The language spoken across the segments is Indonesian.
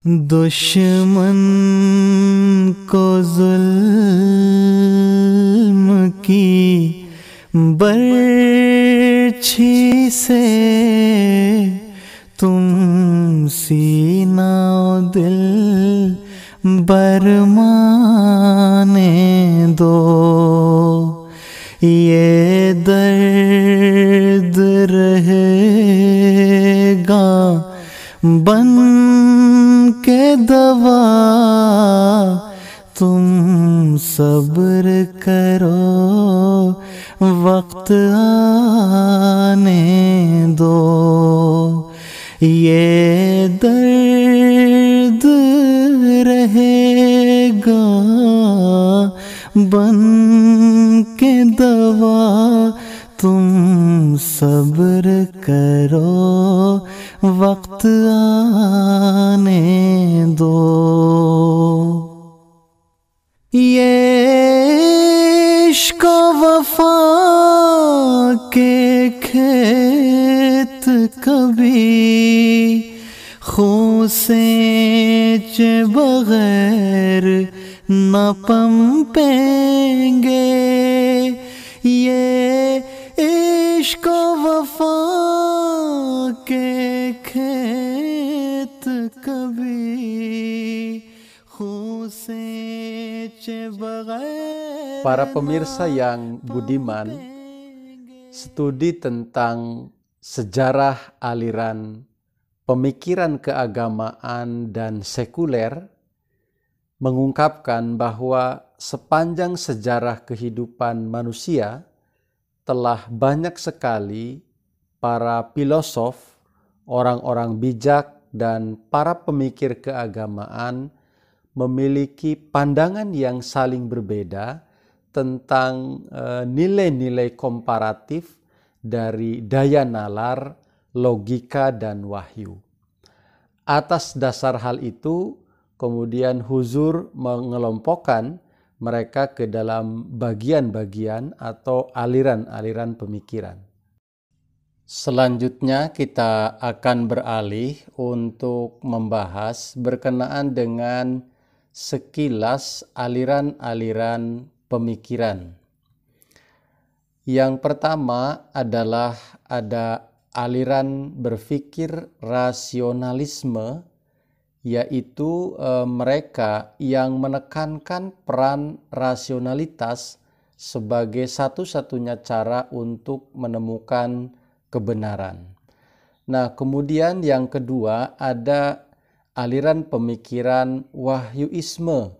दुश्मन को जुल्म की बर्छी से तुम सीना दिल बरमाने दो। ये दर्द रहेगा बन के दवा, तुम सब्र करो वक्त आने दो। ये दर्द रहेगा बन के दवा, तुम सब्र करो वक्त आने दो। ये इश्क वफा के खेत कभी खून से बगैर न पनपेंगे। ये इश्क वफा के खेत कभी खून से बगैर। Para pemirsa yang budiman, studi tentang sejarah aliran pemikiran keagamaan dan sekuler mengungkapkan bahwa sepanjang sejarah kehidupan manusia telah banyak sekali para filosof, orang-orang bijak, dan para pemikir keagamaan memiliki pandangan yang saling berbeda tentang nilai-nilai komparatif dari daya nalar, logika, dan wahyu. Atas dasar hal itu, kemudian Huzur mengelompokkan mereka ke dalam bagian-bagian atau aliran-aliran pemikiran. Selanjutnya kita akan beralih untuk membahas berkenaan dengan sekilas aliran-aliran pemikiran. Yang pertama adalah ada aliran berpikir rasionalisme, yaitu mereka yang menekankan peran rasionalitas sebagai satu-satunya cara untuk menemukan kebenaran. Nah, kemudian yang kedua ada aliran pemikiran wahyuisme,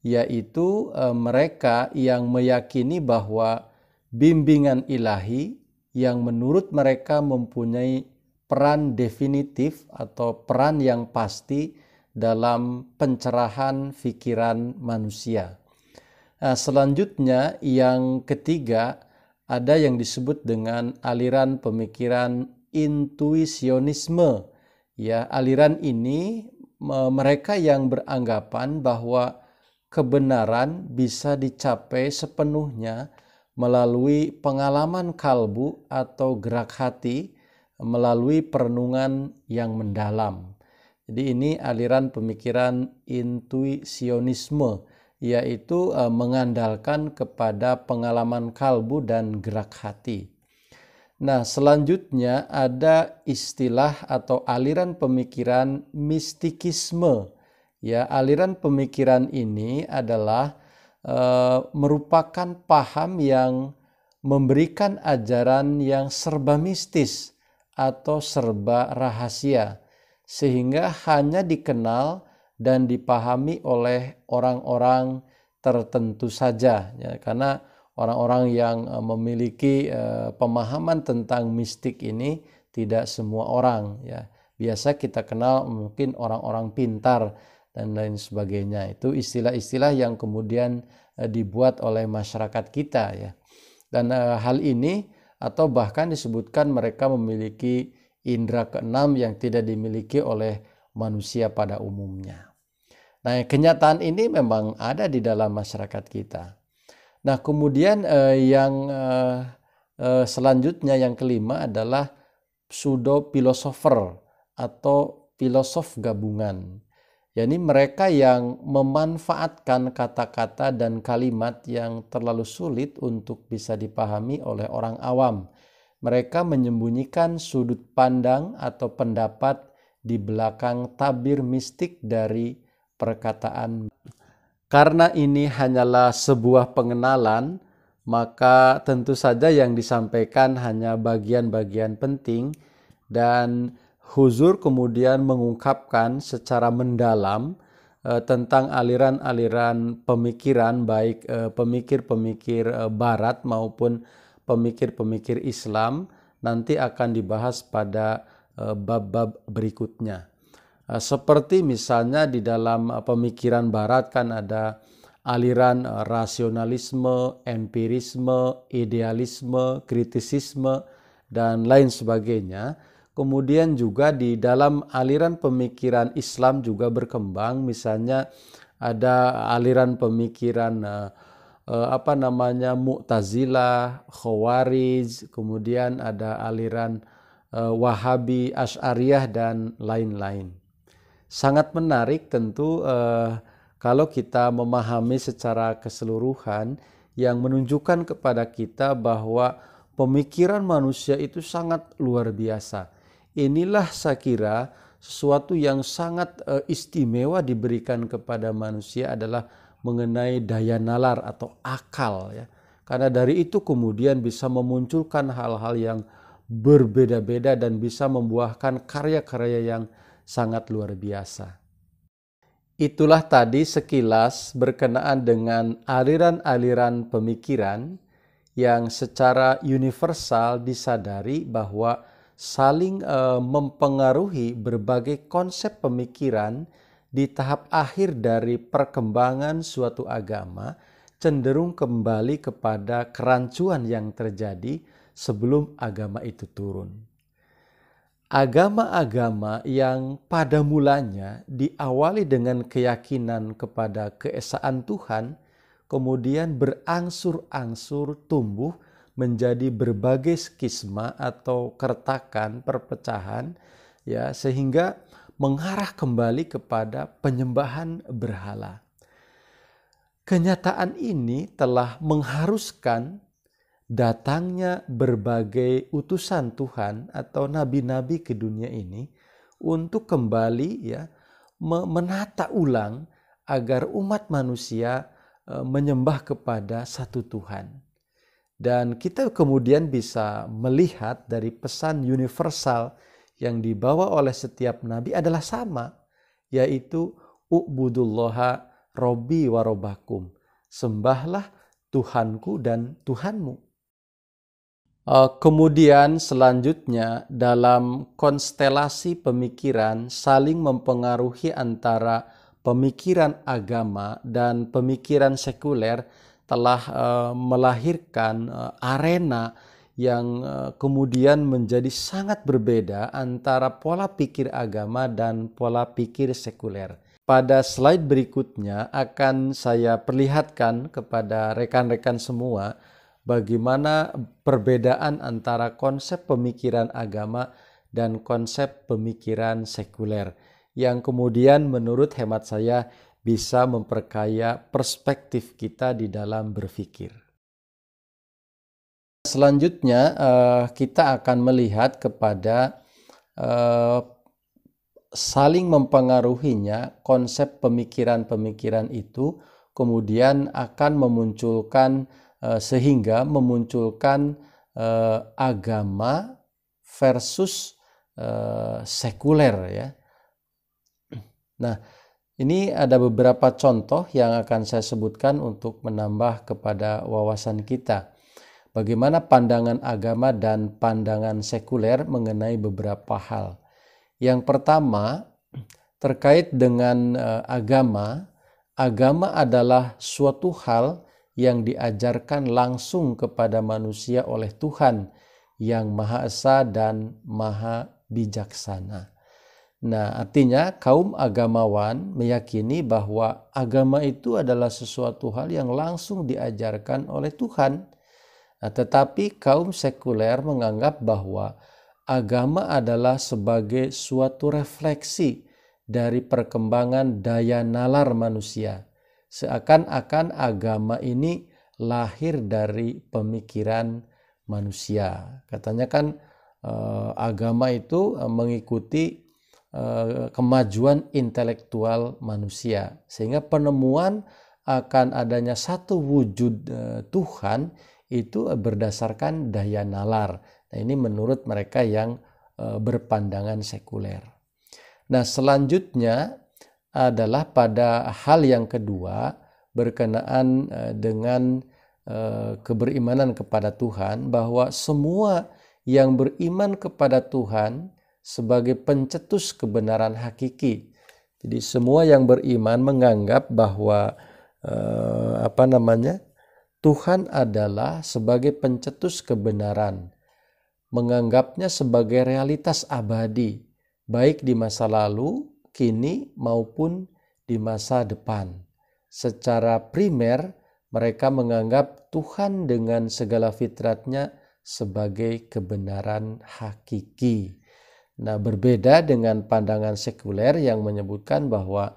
yaitu mereka yang meyakini bahwa bimbingan ilahi yang menurut mereka mempunyai peran definitif atau peran yang pasti dalam pencerahan pikiran manusia. Nah, selanjutnya yang ketiga ada yang disebut dengan aliran pemikiran intuisionisme. Ya, aliran ini mereka yang beranggapan bahwa kebenaran bisa dicapai sepenuhnya melalui pengalaman kalbu atau gerak hati, melalui perenungan yang mendalam. Jadi ini aliran pemikiran intuisionisme, yaitu mengandalkan kepada pengalaman kalbu dan gerak hati. Nah, selanjutnya ada istilah atau aliran pemikiran mistikisme. Ya, aliran pemikiran ini adalah merupakan paham yang memberikan ajaran yang serba mistis atau serba rahasia, sehingga hanya dikenal dan dipahami oleh orang-orang tertentu saja. Ya, karena orang-orang yang memiliki pemahaman tentang mistik ini tidak semua orang, ya. Biasa kita kenal mungkin orang-orang pintar dan lain sebagainya. Itu istilah-istilah yang kemudian dibuat oleh masyarakat kita, ya. Dan hal ini atau bahkan disebutkan mereka memiliki indera keenam yang tidak dimiliki oleh manusia pada umumnya. Nah, kenyataan ini memang ada di dalam masyarakat kita. Nah, kemudian yang selanjutnya yang kelima adalah pseudo filosofer atau filosof gabungan. yakni mereka yang memanfaatkan kata-kata dan kalimat yang terlalu sulit untuk bisa dipahami oleh orang awam. Mereka menyembunyikan sudut pandang atau pendapat di belakang tabir mistik dari perkataan. Karena ini hanyalah sebuah pengenalan, maka tentu saja yang disampaikan hanya bagian-bagian penting, dan Huzur kemudian mengungkapkan secara mendalam tentang aliran-aliran pemikiran, baik pemikir-pemikir Barat maupun pemikir-pemikir Islam, nanti akan dibahas pada bab-bab berikutnya. Seperti misalnya di dalam pemikiran Barat kan ada aliran rasionalisme, empirisme, idealisme, kritisisme, dan lain sebagainya. Kemudian juga di dalam aliran pemikiran Islam juga berkembang, misalnya ada aliran pemikiran Mu'tazilah, Khawarij, kemudian ada aliran Wahabi, Asy'ariyah, dan lain-lain. Sangat menarik tentu kalau kita memahami secara keseluruhan yang menunjukkan kepada kita bahwa pemikiran manusia itu sangat luar biasa. Inilah saya kira sesuatu yang sangat istimewa diberikan kepada manusia adalah mengenai daya nalar atau akal, ya. Karena dari itu kemudian bisa memunculkan hal-hal yang berbeda-beda dan bisa membuahkan karya-karya yang sangat luar biasa. Itulah tadi sekilas berkenaan dengan aliran-aliran pemikiran yang secara universal disadari bahwa saling mempengaruhi berbagai konsep pemikiran di tahap akhir dari perkembangan suatu agama, cenderung kembali kepada kerancuan yang terjadi sebelum agama itu turun. Agama-agama yang pada mulanya diawali dengan keyakinan kepada keesaan Tuhan, kemudian berangsur-angsur tumbuh menjadi berbagai skisma atau keretakan, perpecahan, ya, sehingga mengarah kembali kepada penyembahan berhala. Kenyataan ini telah mengharuskan datangnya berbagai utusan Tuhan atau nabi-nabi ke dunia ini untuk kembali, ya, menata ulang agar umat manusia menyembah kepada satu Tuhan. Dan kita kemudian bisa melihat dari pesan universal yang dibawa oleh setiap nabi adalah sama, yaitu u'budullaha robbi wa robbakum, sembahlah Tuhanku dan Tuhanmu. Kemudian selanjutnya dalam konstelasi pemikiran saling mempengaruhi antara pemikiran agama dan pemikiran sekuler telah melahirkan arena yang kemudian menjadi sangat berbeda antara pola pikir agama dan pola pikir sekuler. Pada slide berikutnya akan saya perlihatkan kepada rekan-rekan semua bagaimana perbedaan antara konsep pemikiran agama dan konsep pemikiran sekuler yang kemudian menurut hemat saya bisa memperkaya perspektif kita di dalam berpikir. Selanjutnya kita akan melihat kepada saling mempengaruhinya konsep pemikiran-pemikiran itu, kemudian akan memunculkan sehingga memunculkan agama versus sekuler, ya. Nah, ini ada beberapa contoh yang akan saya sebutkan untuk menambah kepada wawasan kita. Bagaimana pandangan agama dan pandangan sekuler mengenai beberapa hal. Yang pertama, terkait dengan agama adalah suatu hal yang diajarkan langsung kepada manusia oleh Tuhan yang Maha Esa dan Maha Bijaksana. Nah, artinya kaum agamawan meyakini bahwa agama itu adalah sesuatu hal yang langsung diajarkan oleh Tuhan. Nah, tetapi kaum sekuler menganggap bahwa agama adalah sebagai suatu refleksi dari perkembangan daya nalar manusia. Seakan-akan agama ini lahir dari pemikiran manusia. Katanya kan agama itu mengikuti kemajuan intelektual manusia, sehingga penemuan akan adanya satu wujud Tuhan itu berdasarkan daya nalar. Nah, ini menurut mereka yang berpandangan sekuler. Nah, selanjutnya adalah pada hal yang kedua berkenaan dengan keberimanan kepada Tuhan, bahwa semua yang beriman kepada Tuhan sebagai pencetus kebenaran hakiki. Jadi semua yang beriman menganggap bahwa Tuhan adalah sebagai pencetus kebenaran, menganggapnya sebagai realitas abadi, baik di masa lalu, kini maupun di masa depan. Secara primer, mereka menganggap Tuhan dengan segala fitratnya sebagai kebenaran hakiki. Nah, berbeda dengan pandangan sekuler yang menyebutkan bahwa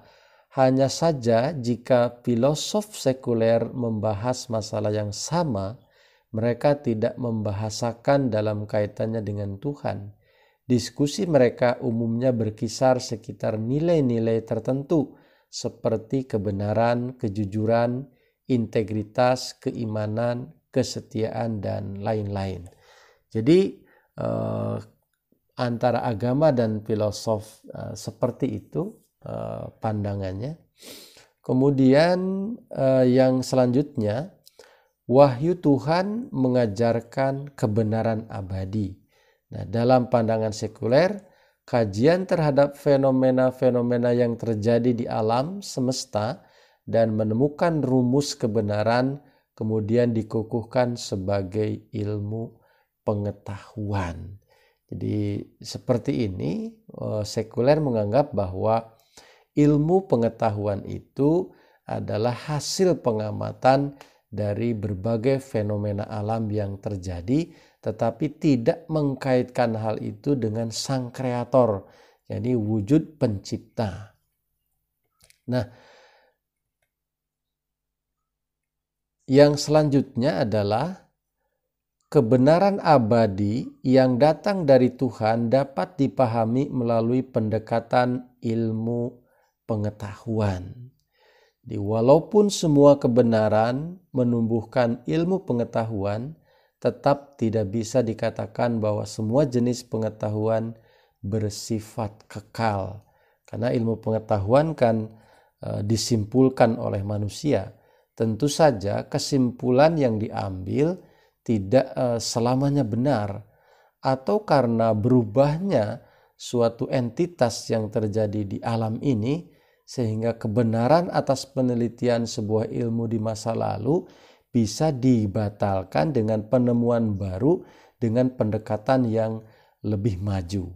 hanya saja jika filosof sekuler membahas masalah yang sama, mereka tidak membahasakan dalam kaitannya dengan Tuhan. Diskusi mereka umumnya berkisar sekitar nilai-nilai tertentu seperti kebenaran, kejujuran, integritas, keimanan, kesetiaan, dan lain-lain. Jadi antara agama dan filosof seperti itu pandangannya. Kemudian yang selanjutnya, wahyu Tuhan mengajarkan kebenaran abadi. Nah, dalam pandangan sekuler, kajian terhadap fenomena-fenomena yang terjadi di alam semesta dan menemukan rumus kebenaran kemudian dikukuhkan sebagai ilmu pengetahuan. Jadi seperti ini, sekuler menganggap bahwa ilmu pengetahuan itu adalah hasil pengamatan dari berbagai fenomena alam yang terjadi, tetapi tidak mengkaitkan hal itu dengan sang kreator, jadi wujud pencipta. Nah, yang selanjutnya adalah kebenaran abadi yang datang dari Tuhan dapat dipahami melalui pendekatan ilmu pengetahuan. Jadi, walaupun semua kebenaran menumbuhkan ilmu pengetahuan, tetap tidak bisa dikatakan bahwa semua jenis pengetahuan bersifat kekal. Karena ilmu pengetahuan kan disimpulkan oleh manusia. Tentu saja kesimpulan yang diambil tidak selamanya benar, atau karena berubahnya suatu entitas yang terjadi di alam ini, sehingga kebenaran atas penelitian sebuah ilmu di masa lalu bisa dibatalkan dengan penemuan baru dengan pendekatan yang lebih maju.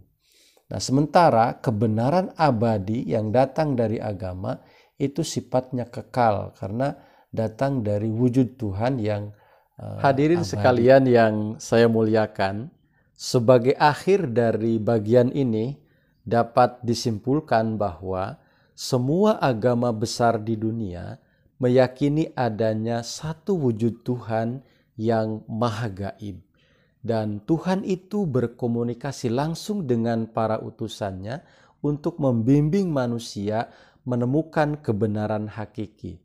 Nah, sementara kebenaran abadi yang datang dari agama itu sifatnya kekal karena datang dari wujud Tuhan yang hadirin abadi. Sekalian yang saya muliakan, sebagai akhir dari bagian ini dapat disimpulkan bahwa semua agama besar di dunia meyakini adanya satu wujud Tuhan yang maha gaib. Dan Tuhan itu berkomunikasi langsung dengan para utusannya untuk membimbing manusia menemukan kebenaran hakiki.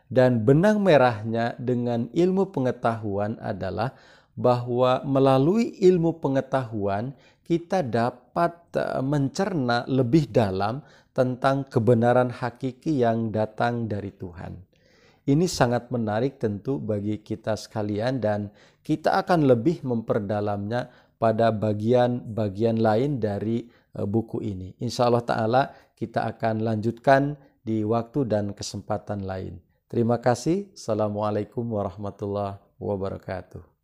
Dan benang merahnya dengan ilmu pengetahuan adalah bahwa melalui ilmu pengetahuan kita dapat mencerna lebih dalam tentang kebenaran hakiki yang datang dari Tuhan. Ini sangat menarik tentu bagi kita sekalian, dan kita akan lebih memperdalamnya pada bagian-bagian lain dari buku ini. Insya Allah Ta'ala kita akan lanjutkan di waktu dan kesempatan lain. Terima kasih. Assalamualaikum warahmatullahi wabarakatuh.